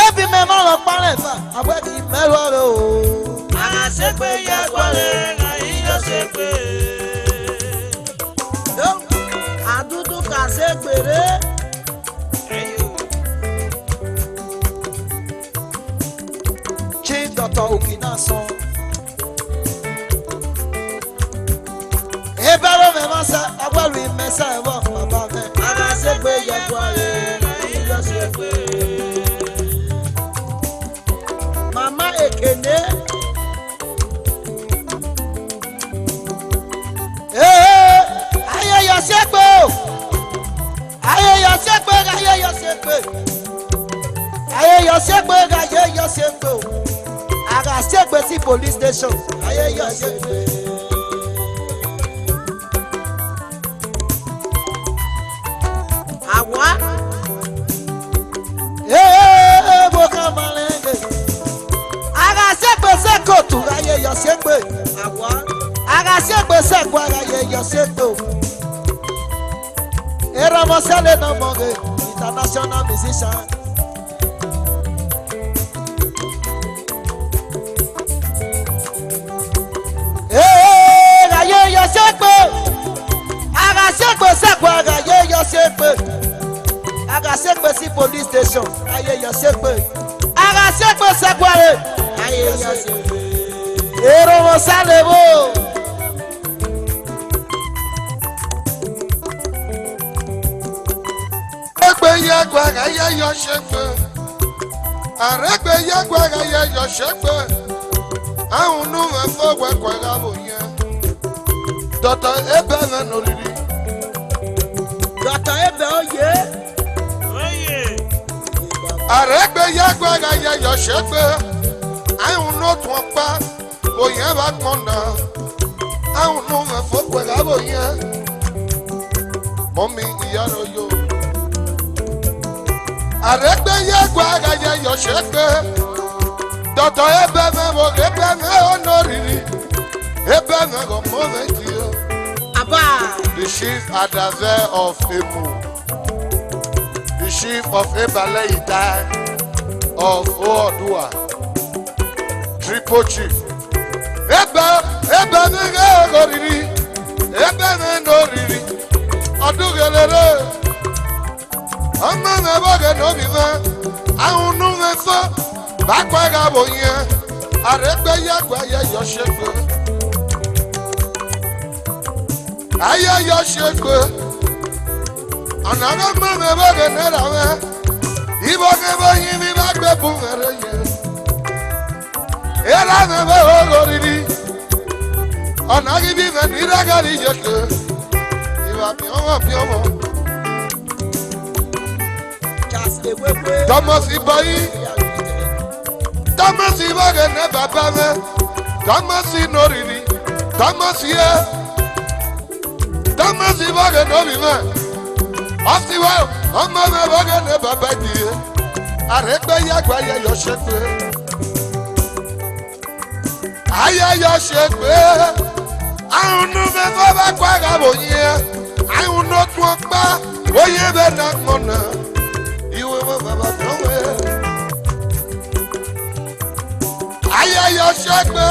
Ebi me ma lo pare fa, abwe di melo lo. Aga sekwe ya kwale na iyo sekwe. Yo, adudu ka segbere. Chi Dr. Okinason. Ebaro me ma sa, abwe ri me sa ewo baba me. Aga sekwe ya kwale na iyo sekwe. Mama Ekene. Aye yo sekwe. Aye yo sekwe, aye yo sekwe. Aye yo sekwe, aye yo sekwe. Aga sekwe si police station. Aye yo sekwe. Awa. Boka malenge. Aga sekwe sekotu, aye yo sekwe. Awa. Aga sekwe sekwe, aye yo sekwe. Era mosele no monge, international musician. Aye yo sekwe. Aga sekwe sekwe, aye yo sekwe. Aga sekwe si police station, aye yo sekwe. Aga sekwe sekwe, aye yo sekwe. Era mosele bo. Yagwaga ya yo shepe. Aregbe yagwaga ya yo shepe. Ahunu me fogwe kwega boye. Dr. Ebe na noriri. Dr. Ebe oye. Oye. Aregbe yagwaga ya yo shepe. Ahunu twapa. Boye ba konda. Ahunu me fogwe kwega boye. Mommy iyaro yo. Aregbe yagwaga ya yo shepe. Dr. Ebe me mo ebe me honoriri. Ebe me go moment you. Aba. The chief Adaze of Emu. The chief of Ebale Idai of Oodua. Triple chief. Ebe me honoriri. Ebe me honoriri. Odugelere. Ọmọ mi bọ́gẹ̀ lóbi mọ́, àwọn ọ̀nù mi fọ́, bákọ́ ẹ̀ka bò yẹn, àrẹ́gbẹ́ yàgbẹ́ ayé yọ ṣe pé. Ayé yọ ṣe pé, ọ̀nà ọ̀gbọ́n mi bọ́gẹ̀ náírà mẹ́, ìbọ̀gẹ̀ bọ́ yín mi bá gbé bùn ẹ̀rẹ́ yẹn. Ìyára mi bẹ́ wọ́n rírí, ọ̀nà gidi mi ní rágàrí yẹ ké, ìwà mi ọmọ. Thomas Ibayi, Thomas Ibayi ne baba me, Thomas Inoriri, Thomas ye, Thomas Ibayi no bi me. Asiwa, ọmọ me Ibayi ne baba diye, Aregbe yagba ye yo shepe, aye yo shepe, Ahun nu me fo ba kwa ga bo yin. Ahun no tu pa. Oye be na mona. Iwe mo baba towe. Aya yo shegbe.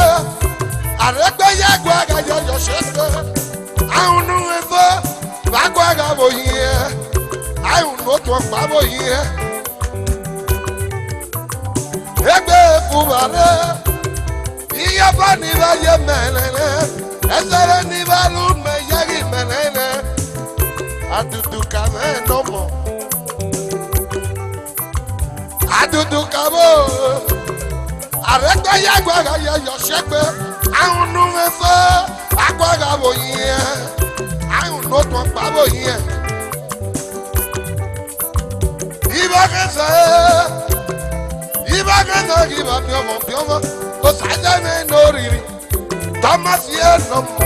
Aregbe yagwa ga yo shegbe. Ahun nu me fo ba kwa ga bo yin. Ahun no tu pa bo yin. Egbe fubare. Iya ba ni ba ye menene. Ezere ni ba lu me yagi menene. Adudu kame no mo. Adudu kamo. Aregbe yagwa ga yo shegbe. Ahun nu me fo agwa ga bo yin. Ahun no tu pa bo yin. Iba ke se. Iba ke se iba piomo. O saja me no riri. Thomas ye no mo.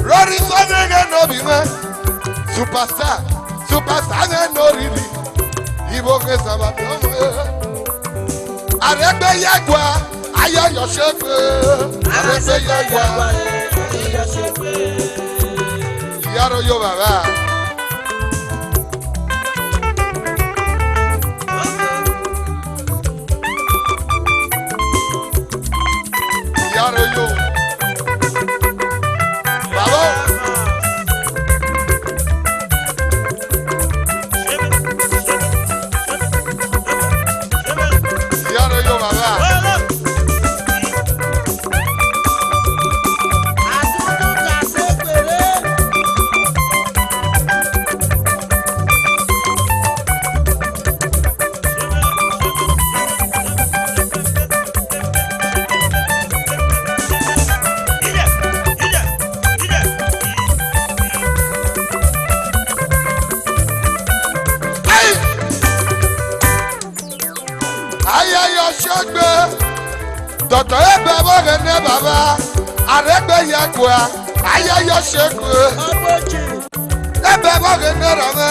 Rory Sonega no bi me. Superstar me no riri. Ibo ke se ba piomo. Aregbe yagwa aya yo shegbe. Aregbe yagwa Aya shegbe. Yaro yo baba. Yaro yo. Bravo. Yaro yo baba. Adudu ka se pere. Hey! Aya yo shegbe. Dodo ebe bo ne baba. Aregbe yagwa aya yo shegbe. Oboji. Ebe bo ne rama.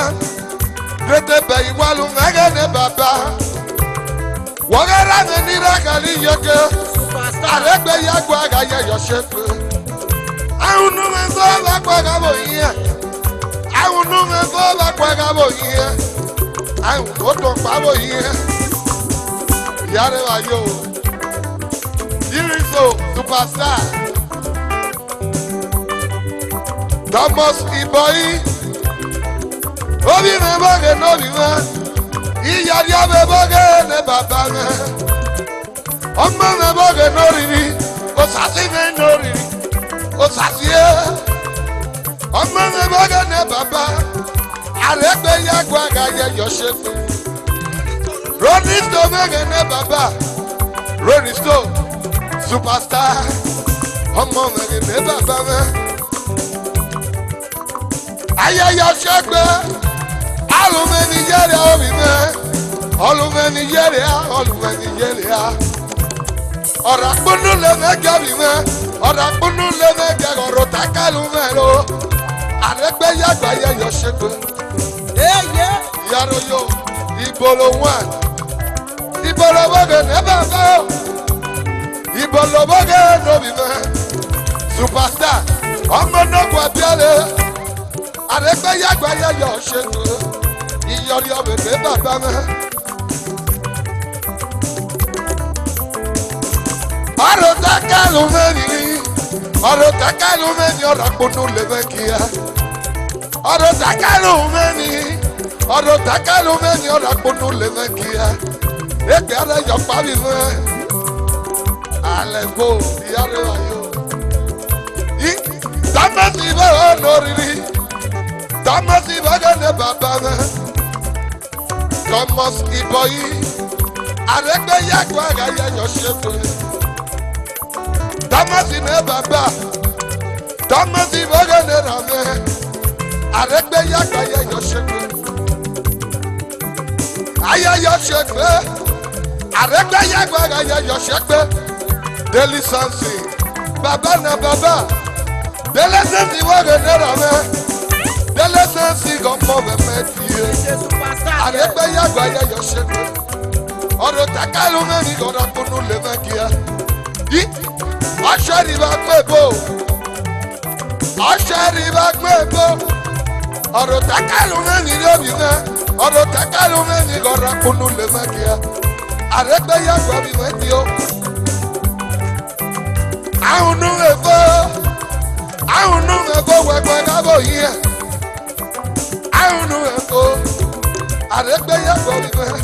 Rete be iwalu ne baba. Wogara ni rakali yoke. Superstar. Aregbe yagwa ga yo shegbe. Ahun nu me so ba kwa ga bo yin. Ahun nu me so ba kwa ga bo yin. Ahun o to pa bo yin. Yare wa yo. Iriso superstar. Thomas Iboyi. Obi me boge no bi me. Iyari abe boge ne baba me. Ọmọ me boge no riri. O sasi me no riri. O sasi e. Ọmọ me boge ne baba. Aregbe yagwa ga ye yo shegbe. Rolling Stone mege ne baba. Rolling Stone superstar. Ọmọ mege ne baba me. Ayẹyẹ ṣẹgbẹ. Alùmẹ Nigeria omi mẹ. Olùmẹ Nigeria. Ọ̀rọ̀ àpònú lè mẹ́jọ mi mẹ́. Ọ̀rọ̀ àpònú lè mẹ́jọ ọ̀rọ̀ tàkàlù mẹ́ lọ. Àrẹ́gbẹ́ yàgbà yẹyọ ṣẹgbẹ. Eye. Yàrá yo. Ibolo wọn. Ibolo boge ne baba. Ibolo boge nobi me. Superstar. Ọmọ nogu abiale. Aregbe yagba yẹyọ ṣètò. Iyọri ọbẹ ne baba me. Ọ̀rọ̀ takalu mẹ́rin. Ọ̀rọ̀ takalu mẹ́rin ọ̀rọ̀ àpònú lè mẹ́ kíá. Ọ̀rọ̀ takalu mẹ́rin. Ọ̀rọ̀ takalu mẹ́rin ọ̀rọ̀ àpònú lè mẹ́ kíá. Eke ara yọ parí mẹ́. Alẹ́ gbó ìyáre ayọ̀. Támẹ́sì bẹ́ẹ̀ lóríri. Támẹ́sì bẹ́ẹ̀ ní bàbá mẹ́. Thomas Iboyi. Aregbe yàgbọ́ àgàyẹ yọ ṣètò. Támẹ́sì ní bàbá. Támẹ́sì bẹ́ẹ̀ ní ràmẹ́. Aregbe yàgbọ́ àgàyẹ yọ ṣètò. Ayẹyẹ ṣègbè. Aregbe yàgbọ́ àgàyẹ yọ ṣègbè. Daily Samson. Baba na baba. Dele Samson wọ́n ní ràmẹ́. Dele Samson kò mọ̀ bẹ́ẹ̀ tiẹ̀. Aregbe yàgbọ́ àgàyẹ yọ ṣègbè. Ọ̀rọ̀ takalu mẹ́rin kọ̀ọ̀dọ̀ kunu lè mẹ́ kíá. Yí ọ̀ṣọ́ ni bá pè bò. ọ̀ṣẹ́rì bá gbé bó ọ̀rọ̀ tẹ́kẹ̀lú mẹ́ni lóbi náà ọ̀rọ̀ tẹ́kẹ̀lú mẹ́ni lọ́ra kúnú lè má kíá àrẹ́gbẹ́yà gbọ́bí mẹ́ni ó. àwọn nù ẹ̀fọ́ wẹ̀gbẹ́ nábọ̀ yìí ẹ̀ àwọn nù ẹ̀fọ́ àrẹ́gbẹ́yà gbọ́bí mẹ́ni.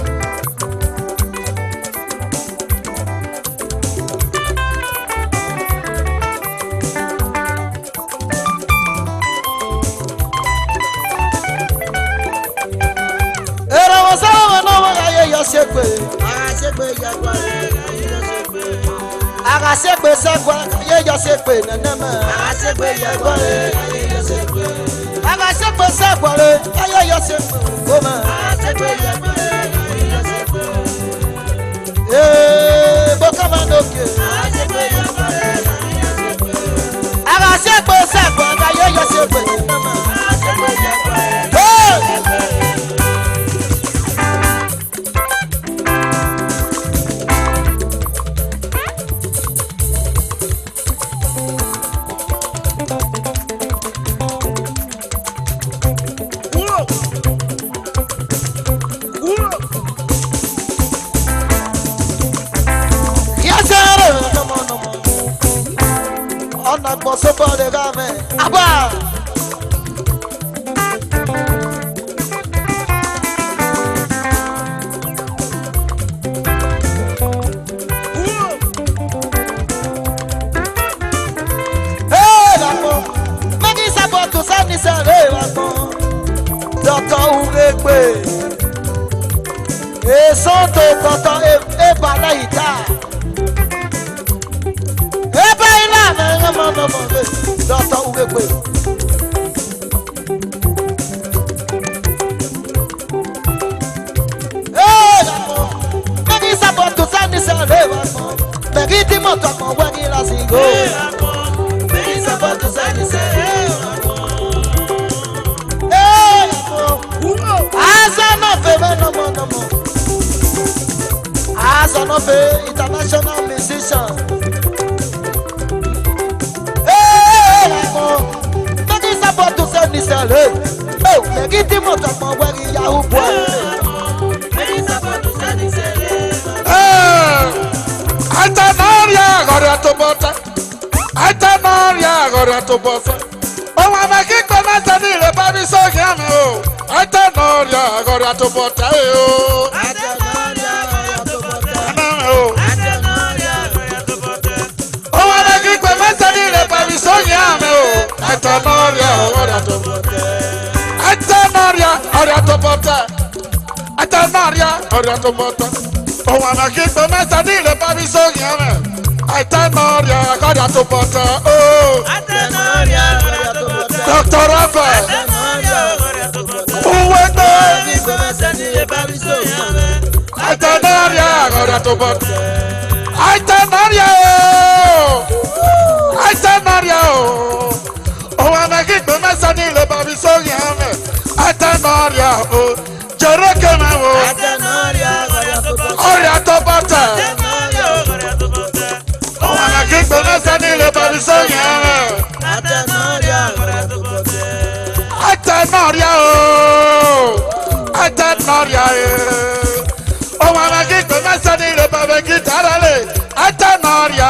Agasegbe sagwa ye yo segbe nanama. Agasegbe yagwa ye yo segbe. Agasegbe sagwa ye yo segbe goma. Agasegbe yagwa ye yo segbe. Bokama noke. Agasegbe yagwa ye yo segbe. Agasegbe sagwa ye yo segbe nanama. Agasegbe yagwa ye yo segbe. Somebody got me. Abba. Hey, Lamo. Magi support to send this away, Lamo. Doctor Ugekwe. E Santo Doctor Ebalaita. Doctor Ugekwe. Hey, Magi support to send this away, Lamo. Magi Timoto mo wagi la singo. Magi support to send this away, Lamo. Hey, Lamo. Asa no fe no mo. Asa no fe international musician. Oh, Megiti moto mo wari Yahoo boy. Atanaria gora to bota. Atanaria gora to bota. O wa ma ki ko na tani le ba mi so ya mi o. Atanaria gora to bota e o. Atanaria gora to bota. Atanaria gora to bota. O wa ma ki ko na tani le ba mi so ya mi o. Atanaria gora to bota. Atanaria gora to bota. Atanaria gora to bota. O wa ma ki ko na tani le ba mi so ya mi. Atanaria gora to bota. Oh. Atanaria gora to bota. Dr. Rafa. Atanaria gora to bota. Uwendo. Ni ko na tani le ba mi so ya mi. Atanaria gora to bota. Atanaria. Atanaria. O wa ma ki ko na tani le ba mi so ya mi. Atanaria. Oh. Jereke ma wo. Atanaria gora to bota. Gora to bota. Atanaria gora to bota. O wa ma ki ko na tani le ba mi so ya mi. Atanaria gora to bota. Atanaria. Atanaria. O wa ma ki ko na tani le ba mi gitara le. Atanaria.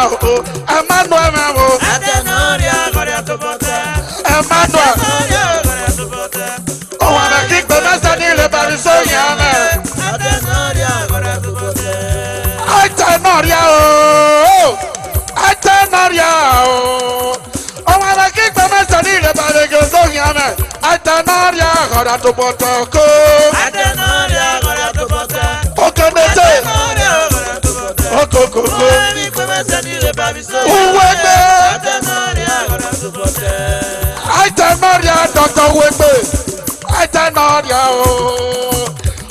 Emmanuel ma wo. Atanaria gora to bota. Emmanuel. O wa ma ki ko na tani le ba mi so ya mi. Atanaria gora to bota. Atanaria. Atanaria. O wa ma ki ko na tani le ba mi so ya mi. Atanaria gora to bota ko. Atanaria gora to bota. Okenete. Atanaria gora to bota. Okokoko. Uwegbe. Atanaria gora to bota. Atanaria Dr. Uwegbe. Atanaria o.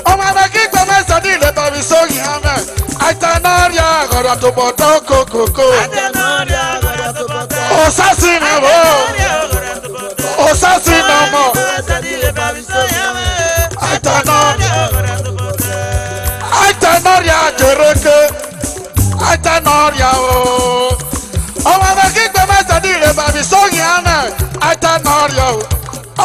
O ma ma ki ko na tani le ba mi so ya mi. Atanaria gora to bota okokoko. Atanaria gora to bota. Osasina wo. Osasina mo. Atanaria gora to bota. Atanaria jereke. Atanaria o. O ma ma ki ko na tani le ba mi so ya mi.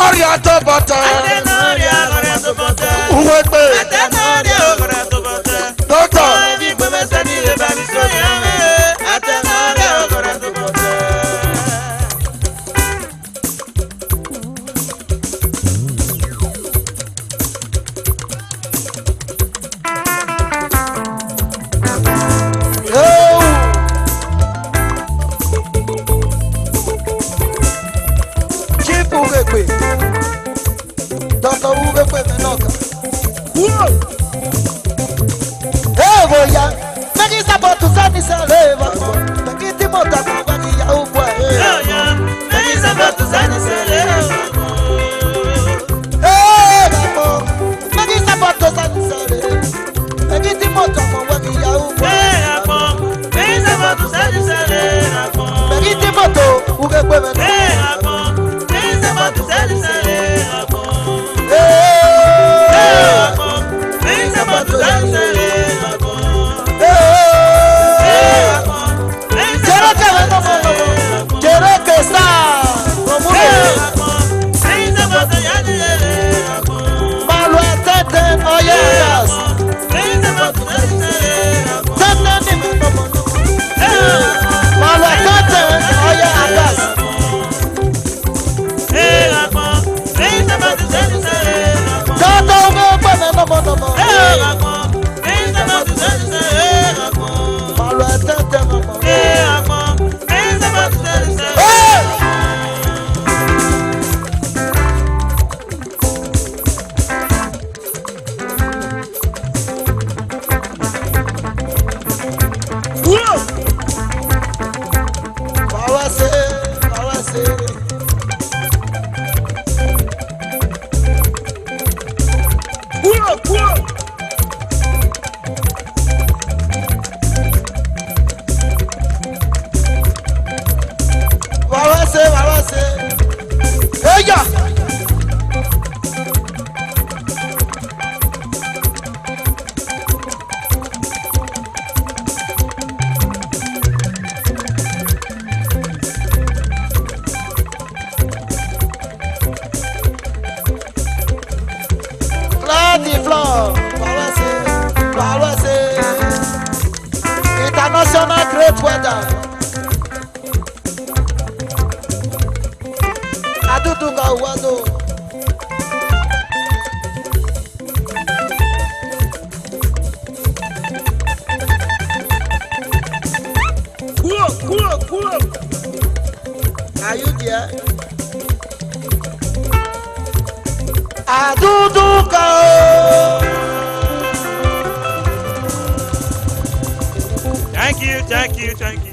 ọrịa tọbọtọ Atenoria ọrịa tọbọtọ. uwe gbe Atenoria ọrịa tọbọtọ. dọtọ Ebi gbẹmẹ sani le ba mi so ya me. Atenoria ọrịa tọbọtọ. Oh. Chief Ugekwe. Dr. Ugekwe Menoka. Hey, boya. Megi sabotu sani saleva. Megi timota kubani ya ubwa. Oya, eyi sabotu sani sele. Hey, gamo. Megi sabotu sani saleva. Megi timota kubani ya ubwa. Megi timoto Ugekwe Menoka. International great weather. Aduduka Uwado. Cool. Are you there? Aduduka. Thank you.